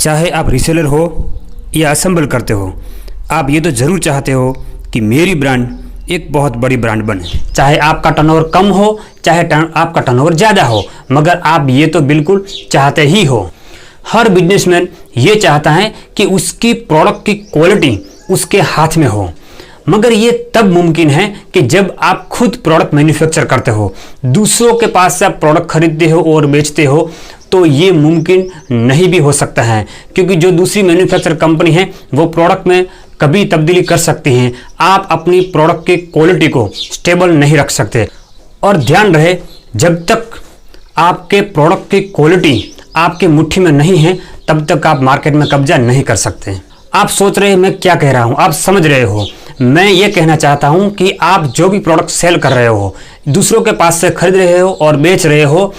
चाहे आप रीसेलर हो या असेंबल करते हो, आप ये तो ज़रूर चाहते हो कि मेरी ब्रांड एक बहुत बड़ी ब्रांड बने। चाहे आपका टर्नओवर कम हो, चाहे आपका टर्नओवर ज़्यादा हो, मगर आप ये तो बिल्कुल चाहते ही हो। हर बिजनेसमैन ये चाहता है कि उसकी प्रोडक्ट की क्वालिटी उसके हाथ में हो, मगर ये तब मुमकिन है कि जब आप खुद प्रोडक्ट मैन्युफैक्चर करते हो। दूसरों के पास से आप प्रोडक्ट खरीदते हो और बेचते हो तो ये मुमकिन नहीं भी हो सकता है, क्योंकि जो दूसरी मैन्युफैक्चर कंपनी है वो प्रोडक्ट में कभी तब्दीली कर सकती हैं। आप अपनी प्रोडक्ट की क्वालिटी को स्टेबल नहीं रख सकते। और ध्यान रहे, जब तक आपके प्रोडक्ट की क्वालिटी आपके मुट्ठी में नहीं है तब तक आप मार्केट में कब्जा नहीं कर सकते। आप सोच रहे हैं मैं क्या कह रहा हूं, आप समझ रहे हो। मैं ये कहना चाहता हूं कि आप जो भी प्रोडक्ट सेल कर रहे हो, दूसरों के पास से खरीद रहे हो और बेच रहे हो,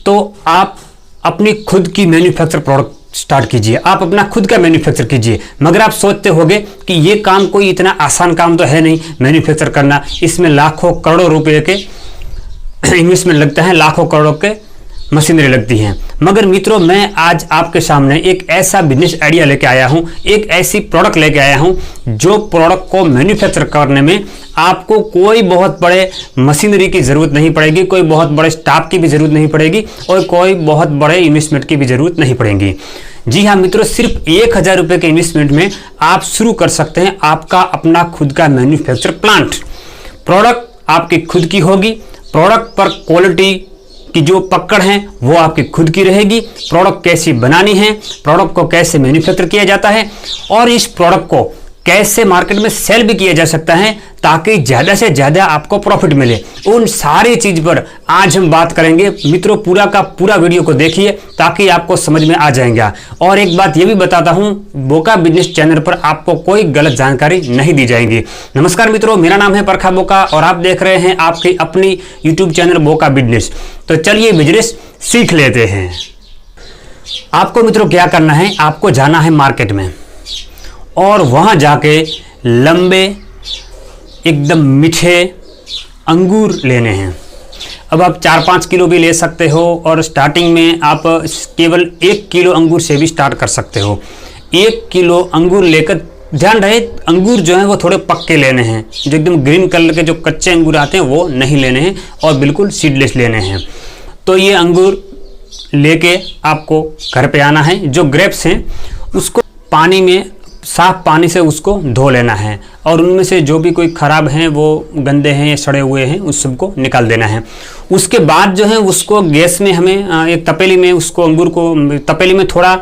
तो आप अपनी खुद की मैन्युफैक्चर प्रोडक्ट स्टार्ट कीजिए। आप अपना खुद का मैन्युफैक्चर कीजिए। मगर आप सोचते होंगे कि ये काम कोई इतना आसान काम तो है नहीं मैन्युफैक्चर करना, इसमें लाखों करोड़ों रुपए के इन्वेस्टमेंट लगता है, लाखों करोड़ों के मशीनरी लगती हैं। मगर मित्रों, मैं आज आपके सामने एक ऐसा बिजनेस आइडिया लेके आया हूं, एक ऐसी प्रोडक्ट लेके आया हूं जो प्रोडक्ट को मैन्युफैक्चर करने में आपको कोई बहुत बड़े मशीनरी की ज़रूरत नहीं पड़ेगी, कोई बहुत बड़े स्टाफ की भी ज़रूरत नहीं पड़ेगी और कोई बहुत बड़े इन्वेस्टमेंट की भी ज़रूरत नहीं पड़ेगी। जी हाँ मित्रों, सिर्फ 1000 रुपये के इन्वेस्टमेंट में आप शुरू कर सकते हैं आपका अपना खुद का मैन्युफैक्चर प्लांट। प्रोडक्ट आपकी खुद की होगी, प्रोडक्ट पर क्वालिटी की जो पकड़ है वो आपकी खुद की रहेगी। प्रोडक्ट कैसी बनानी है, प्रोडक्ट को कैसे मैन्युफैक्चर किया जाता है और इस प्रोडक्ट को कैसे मार्केट में सेल भी किया जा सकता है ताकि ज़्यादा से ज़्यादा आपको प्रॉफिट मिले, उन सारी चीज़ पर आज हम बात करेंगे। मित्रों, पूरा का पूरा वीडियो को देखिए ताकि आपको समझ में आ जाएगा। और एक बात ये भी बताता हूँ, बोका बिजनेस चैनल पर आपको कोई गलत जानकारी नहीं दी जाएगी। नमस्कार मित्रों, मेरा नाम है परखा बोका और आप देख रहे हैं आपकी अपनी यूट्यूब चैनल बोका बिजनेस। तो चलिए बिजनेस सीख लेते हैं। आपको मित्रों क्या करना है, आपको जाना है मार्केट में और वहां जाके लंबे एकदम मीठे अंगूर लेने हैं। अब आप 4-5 किलो भी ले सकते हो और स्टार्टिंग में आप केवल 1 किलो अंगूर से भी स्टार्ट कर सकते हो। 1 किलो अंगूर लेकर, ध्यान रहे अंगूर जो है वो थोड़े पक्के लेने हैं, जो एकदम ग्रीन कलर के जो कच्चे अंगूर आते हैं वो नहीं लेने हैं और बिल्कुल सीडलेस लेने हैं। तो ये अंगूर लेके आपको घर पे आना है। जो ग्रेप्स हैं उसको पानी में, साफ पानी से उसको धो लेना है और उनमें से जो भी कोई ख़राब हैं, वो गंदे हैं या सड़े हुए हैं, उस सबको निकाल देना है। उसके बाद जो है उसको गैस में हमें एक तपेली में, उसको अंगूर को तपेली में थोड़ा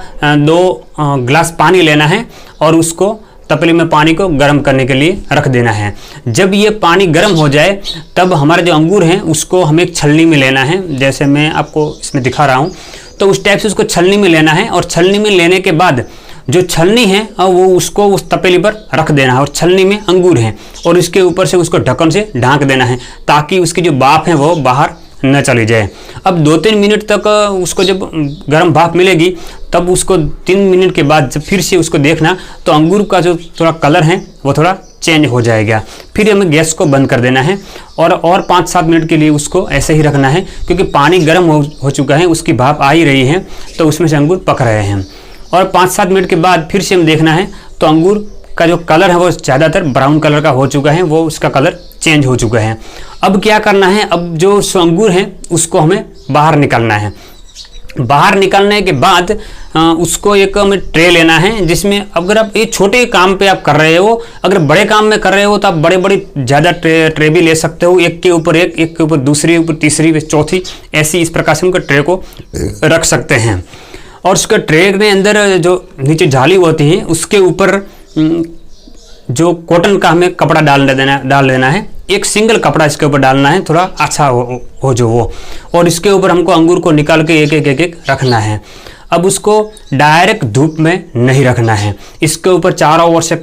2 गिलास पानी लेना है और उसको तपेली में पानी को गर्म करने के लिए रख देना है। जब ये पानी गर्म हो जाए तब हमारे जो अंगूर हैं उसको हमें एक छलनी में लेना है, जैसे मैं आपको इसमें दिखा रहा हूँ। तो उस टाइप से उसको छलनी में लेना है और छलनी में लेने के बाद जो छलनी है वो उसको उस तपेली पर रख देना है और छलनी में अंगूर हैं और इसके ऊपर से उसको ढक्कन से ढांक देना है ताकि उसकी जो भाप है वो बाहर न चली जाए। अब 2-3 मिनट तक उसको जब गर्म भाप मिलेगी तब उसको 3 मिनट के बाद जब फिर से उसको देखना तो अंगूर का जो थोड़ा कलर है वो थोड़ा चेंज हो जाएगा। फिर हमें गैस को बंद कर देना है और 5-7 मिनट के लिए उसको ऐसे ही रखना है, क्योंकि पानी गर्म हो चुका है, उसकी भाप आ ही रही है तो उसमें से अंगूर पक रहे हैं। और 5-7 मिनट के बाद फिर से हम देखना है तो अंगूर का जो कलर है वो ज़्यादातर ब्राउन कलर का हो चुका है, वो उसका कलर चेंज हो चुका है। अब क्या करना है, अब जो अंगूर है उसको हमें बाहर निकालना है। बाहर निकालने के बाद उसको एक हमें ट्रे लेना है, जिसमें अगर आप ये छोटे काम पे आप कर रहे हो, अगर बड़े काम में कर रहे हो तो आप बड़े बड़े ज़्यादा ट्रे भी ले सकते हो, एक के ऊपर एक के ऊपर दूसरी, ऊपर तीसरी, चौथी, ऐसी इस प्रकार से उनके ट्रे को रख सकते हैं। और उसके ट्रे में अंदर जो नीचे जाली होती है उसके ऊपर जो कॉटन का हमें कपड़ा डाल देना है। एक सिंगल कपड़ा इसके ऊपर डालना है, थोड़ा अच्छा हो जो वो, और इसके ऊपर हमको अंगूर को निकाल के एक रखना है। अब उसको डायरेक्ट धूप में नहीं रखना है, इसके ऊपर चारों ओर से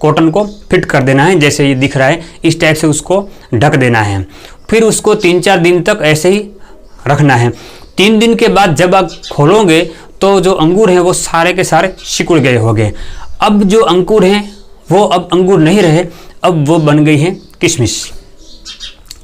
कॉटन को फिट कर देना है, जैसे ये दिख रहा है इस टाइप से उसको ढक देना है। फिर उसको 3-4 दिन तक ऐसे ही रखना है। 3 दिन के बाद जब आप खोलोगे तो जो अंगूर हैं वो सारे के सारे सिकुड़ गए होंगे। अब जो अंगूर हैं वो अब अंगूर नहीं रहे, अब वो बन गई हैं किशमिश।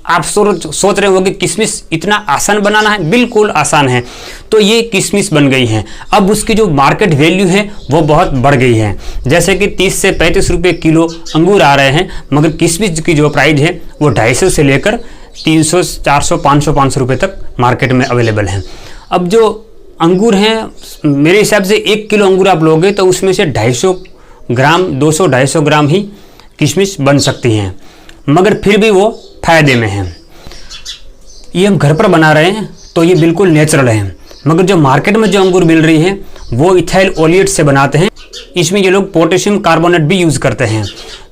आप सोच रहे होंगे किशमिश इतना आसान बनाना है, बिल्कुल आसान है। तो ये किशमिश बन गई है। अब उसकी जो मार्केट वैल्यू है वो बहुत बढ़ गई है। जैसे कि 30 से 35 रुपये किलो अंगूर आ रहे हैं, मगर किशमिश की जो प्राइस है वो 250 से लेकर 300, 400, 500 रुपये तक मार्केट में अवेलेबल है। अब जो अंगूर हैं, मेरे हिसाब से 1 किलो अंगूर आप लोगे तो उसमें से 250 ग्राम, 200-250 ग्राम ही किशमिश बन सकती हैं, मगर फिर भी वो फायदे में है। ये हम घर पर बना रहे हैं तो ये बिल्कुल नेचुरल है, मगर जो मार्केट में जो अंगूर मिल रही है वो इथाइल ओलियट से बनाते हैं। इसमें ये लोग पोटेशियम कार्बोनेट भी यूज़ करते हैं,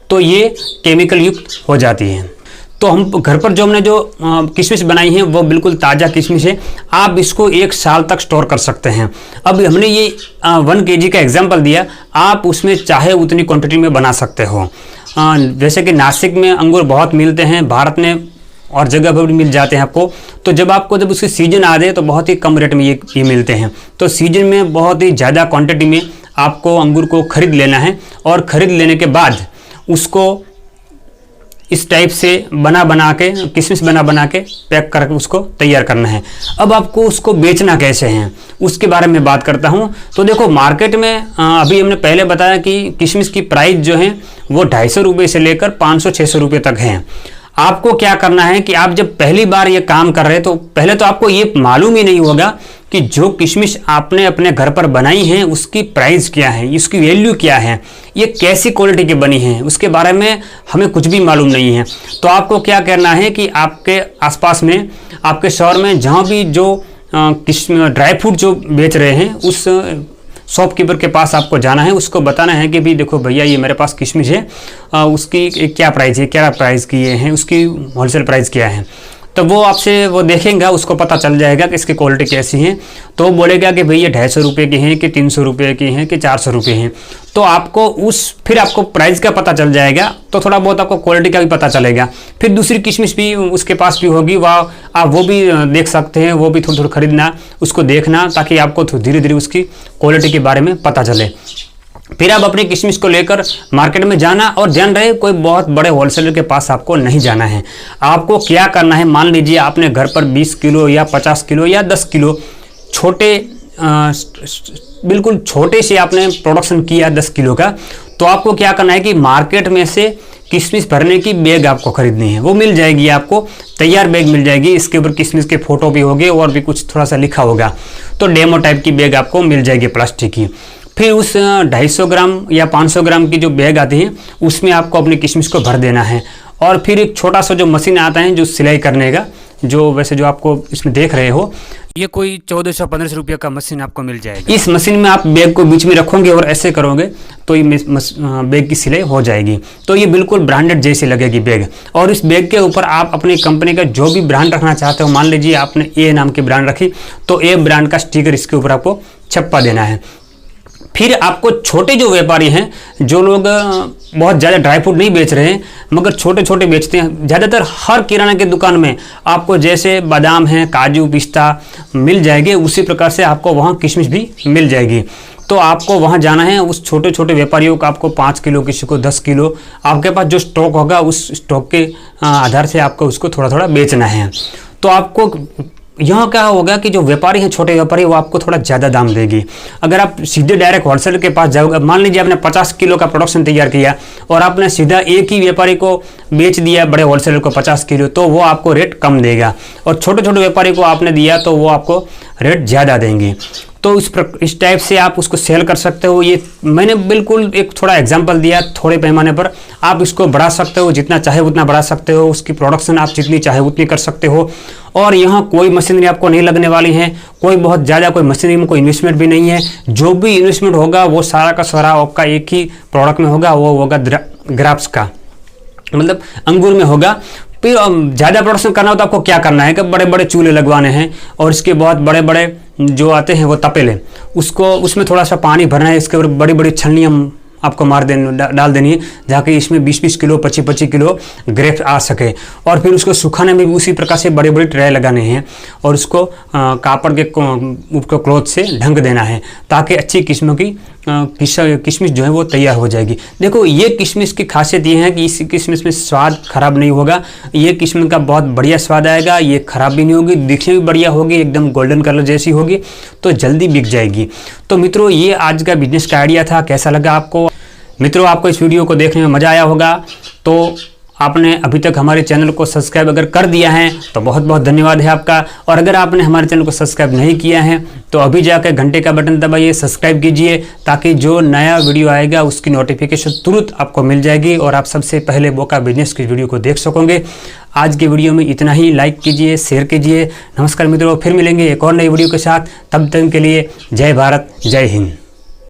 तो ये केमिकल युक्त हो जाती है। तो हम घर पर जो हमने जो किशमिश बनाई है वो बिल्कुल ताज़ा किशमिश है। आप इसको 1 साल तक स्टोर कर सकते हैं। अब हमने ये 1 kg का एग्जाम्पल दिया, आप उसमें चाहे उतनी क्वांटिटी में बना सकते हो। जैसे कि नासिक में अंगूर बहुत मिलते हैं, भारत में और जगह पर भी मिल जाते हैं आपको। तो जब उसकी सीजन आ जाए तो बहुत ही कम रेट में ये मिलते हैं। तो सीजन में बहुत ही ज़्यादा क्वांटिटी में आपको अंगूर को खरीद लेना है, और ख़रीद लेने के बाद उसको इस टाइप से बना के किशमिश बना के पैक करके उसको तैयार करना है। अब आपको उसको बेचना कैसे है उसके बारे में बात करता हूँ। तो देखो, मार्केट में अभी हमने पहले बताया कि किशमिश की प्राइस जो है वो 250 रुपये से लेकर 500-600 रुपये तक है। आपको क्या करना है कि आप जब पहली बार ये काम कर रहे हैं तो पहले तो आपको ये मालूम ही नहीं होगा कि जो किशमिश आपने अपने घर पर बनाई है उसकी प्राइस क्या है, इसकी वैल्यू क्या है, ये कैसी क्वालिटी की बनी है, उसके बारे में हमें कुछ भी मालूम नहीं है। तो आपको क्या करना है कि आपके आसपास में, आपके शहर में जहाँ भी जो ड्राई फ्रूट जो बेच रहे हैं उस शॉपकीपर के पास आपको जाना है, उसको बताना है कि भाई देखो भैया ये मेरे पास किशमिश है, उसकी क्या प्राइस है, क्या प्राइस की है, उसकी होलसेल प्राइस क्या है। तो वो आपसे वो देखेंगे, उसको पता चल जाएगा कि इसकी क्वालिटी कैसी है। तो वो बोलेगा कि भाई ये 250 रुपये की हैं कि 300 रुपये की हैं कि 400 रुपये हैं। तो आपको फिर आपको प्राइस का पता चल जाएगा, तो थोड़ा बहुत आपको क्वालिटी का भी पता चलेगा। फिर दूसरी किशमिश भी उसके पास भी होगी, वह आप वो भी देख सकते हैं, वो भी थोड़ा थोड़ा खरीदना, उसको देखना, ताकि आपको धीरे धीरे उसकी क्वालिटी के बारे में पता चले। फिर आप अपनी किशमिश को लेकर मार्केट में जाना, और जान रहे कोई बहुत बड़े होलसेलर के पास आपको नहीं जाना है। आपको क्या करना है, मान लीजिए आपने घर पर 20 किलो या 50 किलो या 10 किलो छोटे बिल्कुल छोटे से आपने प्रोडक्शन किया 10 किलो का, तो आपको क्या करना है कि मार्केट में से किशमिश भरने की बैग आपको खरीदनी है। वो मिल जाएगी, आपको तैयार बैग मिल जाएगी, इसके ऊपर किशमिश के फोटो भी होंगे और भी कुछ थोड़ा सा लिखा होगा। तो डेमो टाइप की बैग आपको मिल जाएगी प्लास्टिक की। फिर उस 250 ग्राम या 500 ग्राम की जो बैग आती है उसमें आपको अपनी किशमिश को भर देना है। और फिर एक छोटा सा जो मशीन आता है जो सिलाई करने का, जो वैसे जो आपको इसमें देख रहे हो, ये कोई 1400-1500 रुपये का मशीन आपको मिल जाएगा। इस मशीन में आप बैग को बीच में रखोगे और ऐसे करोगे तो ये बैग की सिलाई हो जाएगी। तो ये बिल्कुल ब्रांडेड जैसी लगेगी बैग। और इस बैग के ऊपर आप अपनी कंपनी का जो भी ब्रांड रखना चाहते हो, मान लीजिए आपने ए नाम की ब्रांड रखी, तो ए ब्रांड का स्टिकर इसके ऊपर आपको छपा देना है। फिर आपको छोटे जो व्यापारी हैं, जो लोग बहुत ज़्यादा ड्राई फ्रूट नहीं बेच रहे हैं मगर छोटे छोटे बेचते हैं, ज़्यादातर हर किराना की दुकान में आपको जैसे बादाम है, काजू, पिस्ता मिल जाएंगे, उसी प्रकार से आपको वहाँ किशमिश भी मिल जाएगी। तो आपको वहाँ जाना है, उस छोटे छोटे व्यापारियों को आपको 5 किलो, किसी को 10 किलो, आपके पास जो स्टॉक होगा उस स्टॉक के आधार से आपको उसको थोड़ा थोड़ा बेचना है। तो आपको यहाँ क्या होगा कि जो व्यापारी हैं, छोटे व्यापारी, वो आपको थोड़ा ज़्यादा दाम देगी। अगर आप सीधे डायरेक्ट होलसेलर के पास जाओगे, मान लीजिए आपने 50 किलो का प्रोडक्शन तैयार किया और आपने सीधा एक ही व्यापारी को बेच दिया, बड़े होलसेलर को 50 किलो, तो वो आपको रेट कम देगा। और छोटे छोटे व्यापारी को आपने दिया तो वो आपको रेट ज़्यादा देंगे। तो इस टाइप से आप उसको सेल कर सकते हो। ये मैंने बिल्कुल एक थोड़ा एग्जांपल दिया, थोड़े पैमाने पर आप इसको बढ़ा सकते हो, जितना चाहे उतना बढ़ा सकते हो, उसकी प्रोडक्शन आप जितनी चाहे उतनी कर सकते हो। और यहाँ कोई मशीनरी आपको नहीं लगने वाली है, कोई बहुत ज़्यादा कोई मशीनरी में कोई इन्वेस्टमेंट भी नहीं है। जो भी इन्वेस्टमेंट होगा वो सारा का सारा आपका एक ही प्रोडक्ट में होगा, वो होगा ग्रेप्स का, मतलब अंगूर में होगा। फिर ज़्यादा प्रोडक्शन करना हो तो आपको क्या करना है कि बड़े बड़े चूल्हे लगवाने हैं, और इसके बहुत बड़े बड़े जो आते हैं वो तपेले, उसको उसमें थोड़ा सा पानी भरना है, इसके ऊपर बड़ी बड़ी छलनियाँ आपको डाल देनी है, जाके इसमें 20-20 किलो, 25-25 किलो ग्रेप्स आ सके। और फिर उसको सुखाने में भी उसी प्रकार से बड़े बड़े ट्रे लगाने हैं, और उसको कापड़ के ऊपर क्लॉथ से ढंक देना है, ताकि अच्छी किस्म की किशमिश जो है वो तैयार हो जाएगी। देखो ये किशमिश की खासियत ये है कि इस किशमिश में स्वाद खराब नहीं होगा, ये किशमिश का बहुत बढ़िया स्वाद आएगा, ये खराब भी नहीं होगी, दिखने भी बढ़िया होगी, एकदम गोल्डन कलर जैसी होगी, तो जल्दी बिक जाएगी। तो मित्रों ये आज का बिजनेस का आइडिया था, कैसा लगा आपको? मित्रों आपको इस वीडियो को देखने में मज़ा आया होगा, तो आपने अभी तक हमारे चैनल को सब्सक्राइब अगर कर दिया है तो बहुत बहुत धन्यवाद है आपका। और अगर आपने हमारे चैनल को सब्सक्राइब नहीं किया है तो अभी जाकर घंटे का बटन दबाइए, सब्सक्राइब कीजिए, ताकि जो नया वीडियो आएगा उसकी नोटिफिकेशन तुरंत आपको मिल जाएगी और आप सबसे पहले बोका बिजनेस की वीडियो को देख सकोगे। आज के वीडियो में इतना ही, लाइक कीजिए, शेयर कीजिए। नमस्कार मित्रों, फिर मिलेंगे एक और नई वीडियो के साथ, तब तक के लिए जय भारत, जय हिंद।